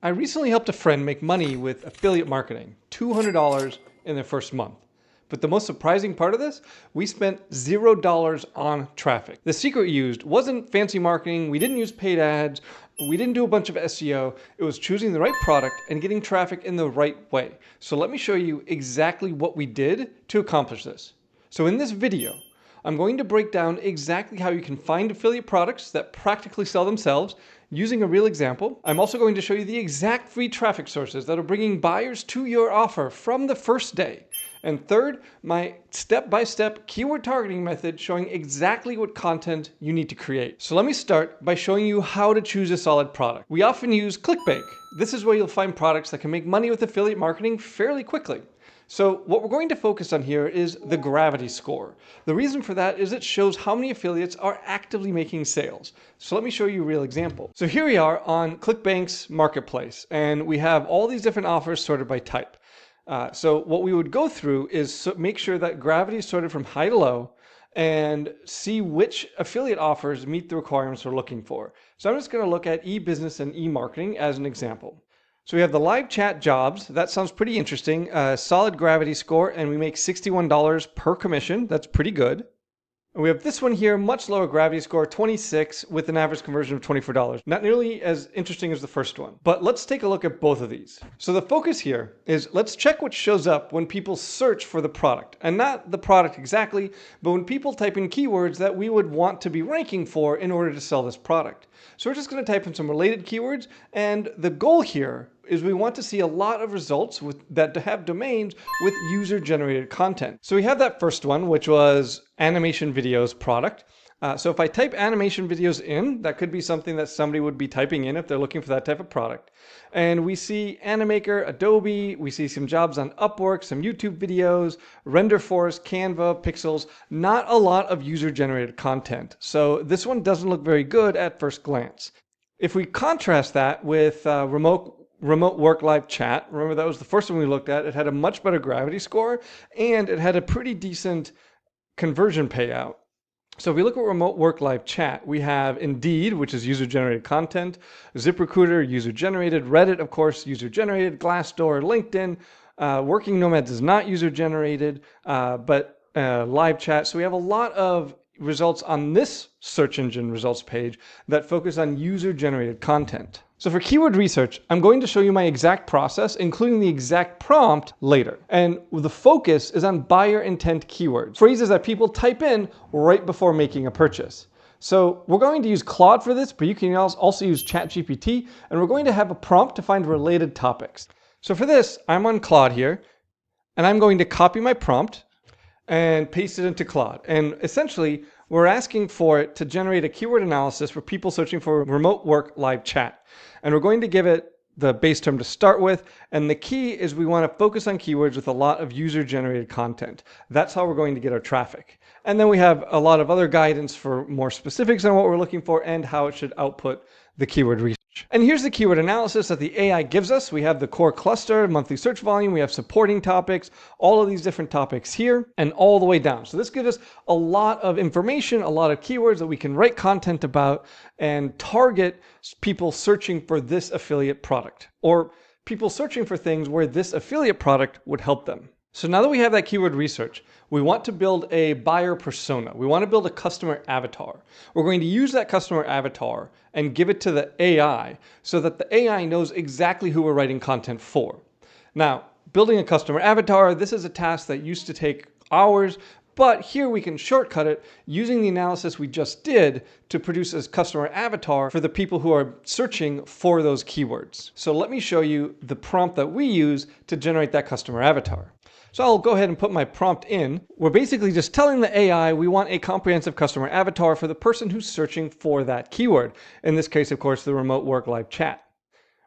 I recently helped a friend make money with affiliate marketing, $200 in their first month. But the most surprising part of this, we spent $0 on traffic. The secret used wasn't fancy marketing, we didn't use paid ads, we didn't do a bunch of SEO, it was choosing the right product and getting traffic in the right way. So let me show you exactly what we did to accomplish this. So in this video, I'm going to break down exactly how you can find affiliate products that practically sell themselves using a real example. I'm also going to show you the exact free traffic sources that are bringing buyers to your offer from the first day. And third, my step-by-step keyword targeting method showing exactly what content you need to create. So let me start by showing you how to choose a solid product. We often use ClickBank. This is where you'll find products that can make money with affiliate marketing fairly quickly. So what we're going to focus on here is the gravity score. The reason for that is it shows how many affiliates are actively making sales. So let me show you a real example. So here we are on ClickBank's marketplace, and we have all these different offers sorted by type. So what we would go through is make sure that gravity is sorted from high to low and see which affiliate offers meet the requirements we're looking for. So I'm just going to look at e-business and e-marketing as an example. So we have the live chat jobs. That sounds pretty interesting. Solid gravity score, and we make $61 per commission. That's pretty good. And we have this one here, much lower gravity score, 26 with an average conversion of $24. Not nearly as interesting as the first one, but let's take a look at both of these. So the focus here is let's check what shows up when people search for the product, and not the product exactly, but when people type in keywords that we would want to be ranking for in order to sell this product. So we're just going to type in some related keywords, and the goal here is we want to see a lot of results that have domains with user-generated content. So we have that first one, which was animation videos product. So if I type animation videos in, that could be something that somebody would be typing in if they're looking for that type of product. And we see Animaker, Adobe, we see some jobs on Upwork, some YouTube videos, RenderForce, Canva, Pixels, not a lot of user-generated content. So this one doesn't look very good at first glance. If we contrast that with remote work live chat, remember that was the first one we looked at, it had a much better gravity score and it had a pretty decent conversion payout. So if we look at remote work live chat, we have Indeed, which is user-generated content, ZipRecruiter, user-generated, Reddit, of course, user-generated, Glassdoor, LinkedIn. Working Nomads is not user-generated, but live chat. So we have a lot of results on this search engine results page that focus on user-generated content. So for keyword research, I'm going to show you my exact process, including the exact prompt later. And the focus is on buyer intent keywords, phrases that people type in right before making a purchase. So we're going to use Claude for this, but you can also use ChatGPT, and we're going to have a prompt to find related topics. So for this, I'm on Claude here, and I'm going to copy my prompt and paste it into Claude. And essentially, we're asking for it to generate a keyword analysis for people searching for remote work live chat. And we're going to give it the base term to start with. And the key is we want to focus on keywords with a lot of user-generated content. That's how we're going to get our traffic. And then we have a lot of other guidance for more specifics on what we're looking for and how it should output the keyword research. And here's the keyword analysis that the AI gives us. We have the core cluster, monthly search volume, we have supporting topics, all of these different topics here and all the way down. So this gives us a lot of information, a lot of keywords that we can write content about and target people searching for this affiliate product or people searching for things where this affiliate product would help them. So now that we have that keyword research, we want to build a buyer persona. We want to build a customer avatar. We're going to use that customer avatar and give it to the AI so that the AI knows exactly who we're writing content for. Now, building a customer avatar, this is a task that used to take hours, but here we can shortcut it using the analysis we just did to produce a customer avatar for the people who are searching for those keywords. So let me show you the prompt that we use to generate that customer avatar. So I'll go ahead and put my prompt in. We're basically just telling the AI we want a comprehensive customer avatar for the person who's searching for that keyword. In this case, of course, the remote work live chat.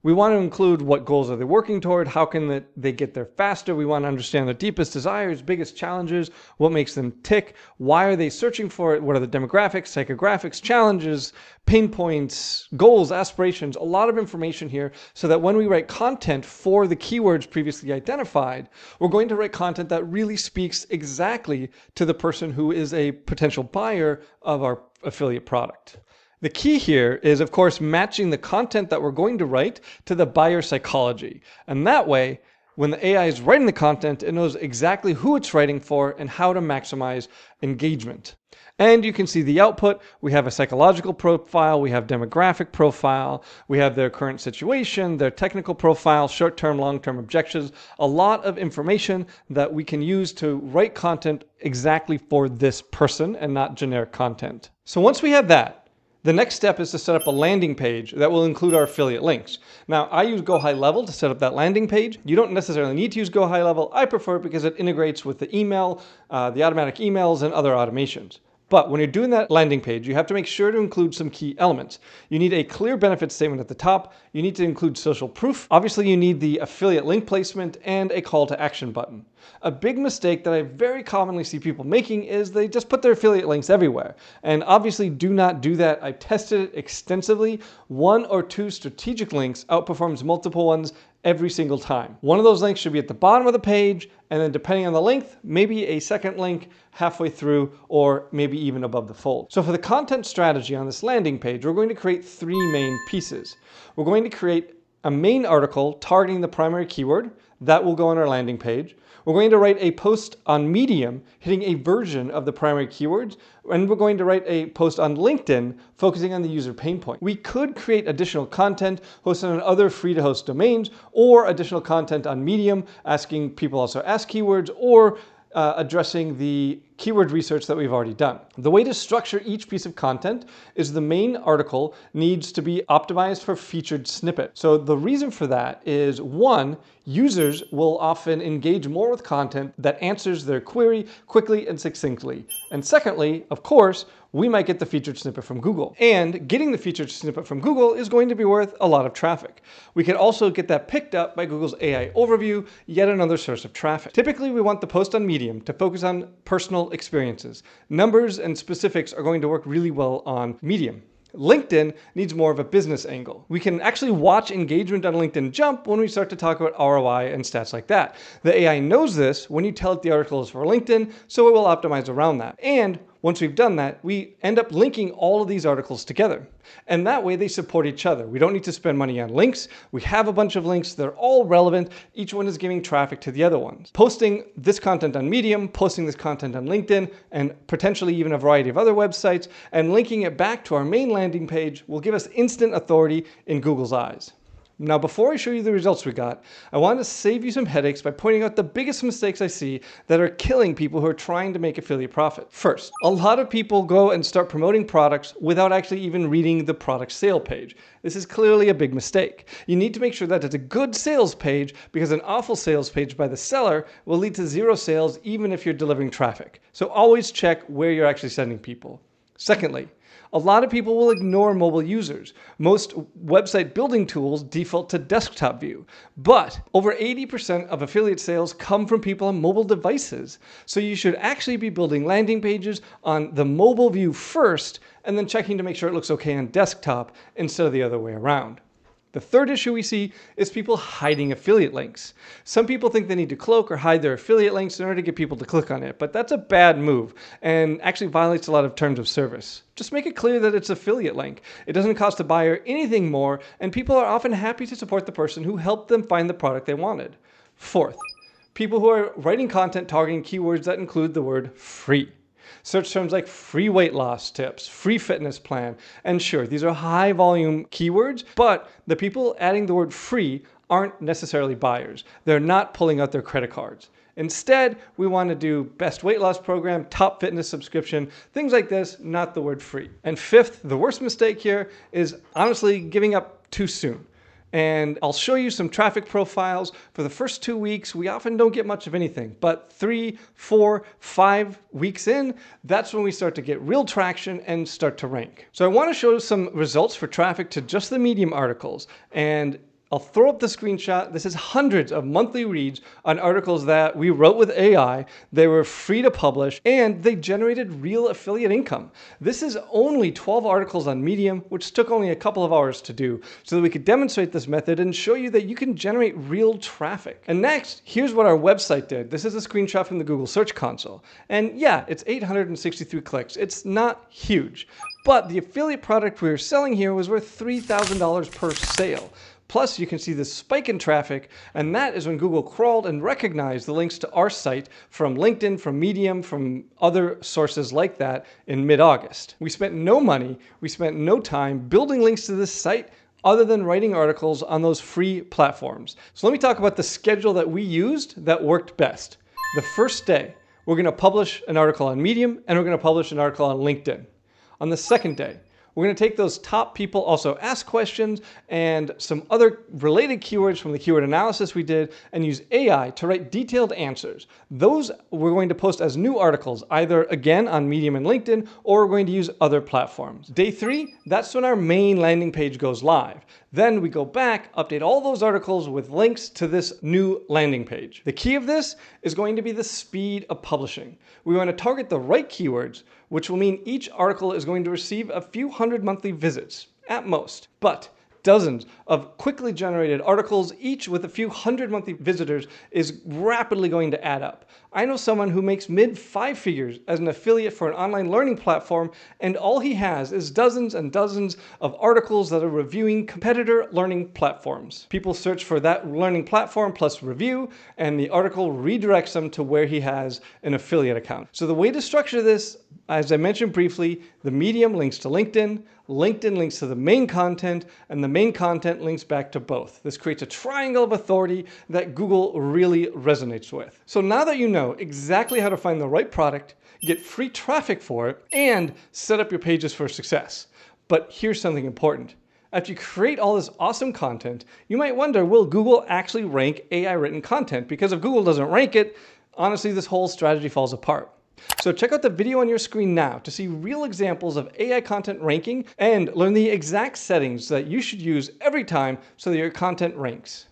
We want to include what goals are they working toward, how can they get there faster. We want to understand their deepest desires, biggest challenges, what makes them tick, why are they searching for it, what are the demographics, psychographics, challenges, pain points, goals, aspirations, a lot of information here so that when we write content for the keywords previously identified, we're going to write content that really speaks exactly to the person who is a potential buyer of our affiliate product. The key here is, of course, matching the content that we're going to write to the buyer psychology. And that way, when the AI is writing the content, it knows exactly who it's writing for and how to maximize engagement. And you can see the output. We have a psychological profile, we have demographic profile, we have their current situation, their technical profile, short-term, long-term objectives, a lot of information that we can use to write content exactly for this person and not generic content. So once we have that, the next step is to set up a landing page that will include our affiliate links. Now, I use Go High Level to set up that landing page. You don't necessarily need to use Go High Level. I prefer it because it integrates with the email, the automatic emails, and other automations. But when you're doing that landing page, you have to make sure to include some key elements. You need a clear benefit statement at the top. You need to include social proof. Obviously, you need the affiliate link placement and a call to action button. A big mistake that I very commonly see people making is they just put their affiliate links everywhere. And obviously, do not do that. I tested it extensively. 1 or 2 strategic links outperforms multiple ones every single time. One of those links should be at the bottom of the page, and then depending on the length, maybe a second link halfway through, or maybe even above the fold. So for the content strategy on this landing page, we're going to create 3 main pieces. We're going to create a main article targeting the primary keyword that will go on our landing page. We're going to write a post on Medium hitting a version of the primary keywords, and we're going to write a post on LinkedIn focusing on the user pain point. We could create additional content hosted on other free-to-host domains, or additional content on Medium asking people also ask keywords, or addressing the keyword research that we've already done. The way to structure each piece of content is the main article needs to be optimized for featured snippet. So the reason for that is, 1, users will often engage more with content that answers their query quickly and succinctly. And secondly, of course, we might get the featured snippet from Google. And getting the featured snippet from Google is going to be worth a lot of traffic. We can also get that picked up by Google's AI overview, yet another source of traffic. Typically, we want the post on Medium to focus on personal experiences. Numbers and specifics are going to work really well on Medium. LinkedIn needs more of a business angle. We can actually watch engagement on LinkedIn jump when we start to talk about ROI and stats like that. The AI knows this when you tell it the article is for LinkedIn, so it will optimize around that. And once we've done that, we end up linking all of these articles together. And that way they support each other. We don't need to spend money on links. We have a bunch of links. They're all relevant. Each one is giving traffic to the other ones. Posting this content on Medium, posting this content on LinkedIn, and potentially even a variety of other websites, and linking it back to our main landing page will give us instant authority in Google's eyes. Now, before I show you the results we got, I want to save you some headaches by pointing out the biggest mistakes I see that are killing people who are trying to make affiliate profit. First, a lot of people go and start promoting products without actually even reading the product sale page. This is clearly a big mistake. You need to make sure that it's a good sales page, because an awful sales page by the seller will lead to 0 sales even if you're delivering traffic. So always check where you're actually sending people. Secondly, a lot of people will ignore mobile users. Most website building tools default to desktop view, but over 80% of affiliate sales come from people on mobile devices. So you should actually be building landing pages on the mobile view first, and then checking to make sure it looks okay on desktop instead of the other way around. The third issue we see is people hiding affiliate links. Some people think they need to cloak or hide their affiliate links in order to get people to click on it, but that's a bad move and actually violates a lot of terms of service. Just make it clear that it's an affiliate link. It doesn't cost the buyer anything more, and people are often happy to support the person who helped them find the product they wanted. Fourth, people who are writing content targeting keywords that include the word free. Search terms like free weight loss tips, free fitness plan, and sure, these are high volume keywords, but the people adding the word free aren't necessarily buyers. They're not pulling out their credit cards. Instead, we want to do best weight loss program, top fitness subscription, things like this, not the word free. And fifth, the worst mistake here is honestly giving up too soon. And I'll show you some traffic profiles. For the first 2 weeks, we often don't get much of anything, but 3, 4, 5 weeks in, that's when we start to get real traction and start to rank. So I want to show some results for traffic to just the Medium articles. And I'll throw up the screenshot. This is hundreds of monthly reads on articles that we wrote with AI. They were free to publish and they generated real affiliate income. This is only 12 articles on Medium, which took only a couple of hours to do so that we could demonstrate this method and show you that you can generate real traffic. And next, here's what our website did. This is a screenshot from the Google Search Console. And yeah, it's 863 clicks. It's not huge, but the affiliate product we were selling here was worth $3,000 per sale. Plus, you can see the spike in traffic, and that is when Google crawled and recognized the links to our site from LinkedIn, from Medium, from other sources like that in mid-August. We spent no money, we spent no time building links to this site other than writing articles on those free platforms. So let me talk about the schedule that we used that worked best. The first day, we're going to publish an article on Medium, and we're going to publish an article on LinkedIn. On the second day, we're going to take those top people also ask questions and some other related keywords from the keyword analysis we did and use AI to write detailed answers. Those we're going to post as new articles, either again on Medium and LinkedIn, or we're going to use other platforms. Day 3, that's when our main landing page goes live. Then we go back, update all those articles with links to this new landing page. The key of this is going to be the speed of publishing. We want to target the right keywords, which will mean each article is going to receive a few hundred monthly visits at most. But dozens of quickly generated articles, each with a few hundred monthly visitors, is rapidly going to add up. I know someone who makes mid-5 figures as an affiliate for an online learning platform, and all he has is dozens and dozens of articles that are reviewing competitor learning platforms. People search for that learning platform plus review, and the article redirects them to where he has an affiliate account. So the way to structure this, as I mentioned briefly, the Medium links to LinkedIn, LinkedIn links to the main content, and the main content links back to both. This creates a triangle of authority that Google really resonates with. So now that you know exactly how to find the right product, get free traffic for it, and set up your pages for success. But here's something important. After you create all this awesome content, you might wonder, will Google actually rank AI written content? Because if Google doesn't rank it, honestly, this whole strategy falls apart. So check out the video on your screen now to see real examples of AI content ranking and learn the exact settings that you should use every time so that your content ranks.